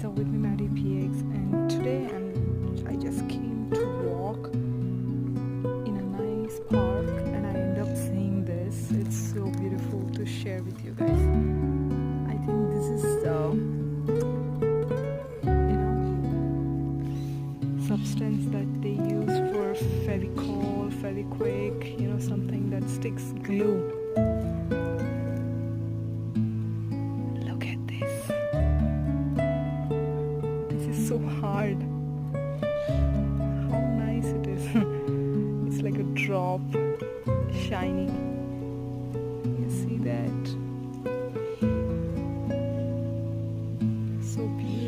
guys, are with me Maddie PX, and today I just came to walk in a nice park, and I end up seeing this. It's so beautiful to share with you guys. I think this is substance that they use for Fevicol, Fevikwik, something that sticks glue. Look at this. This is so hard. How nice it is. It's like a drop, shiny. You see that? So beautiful.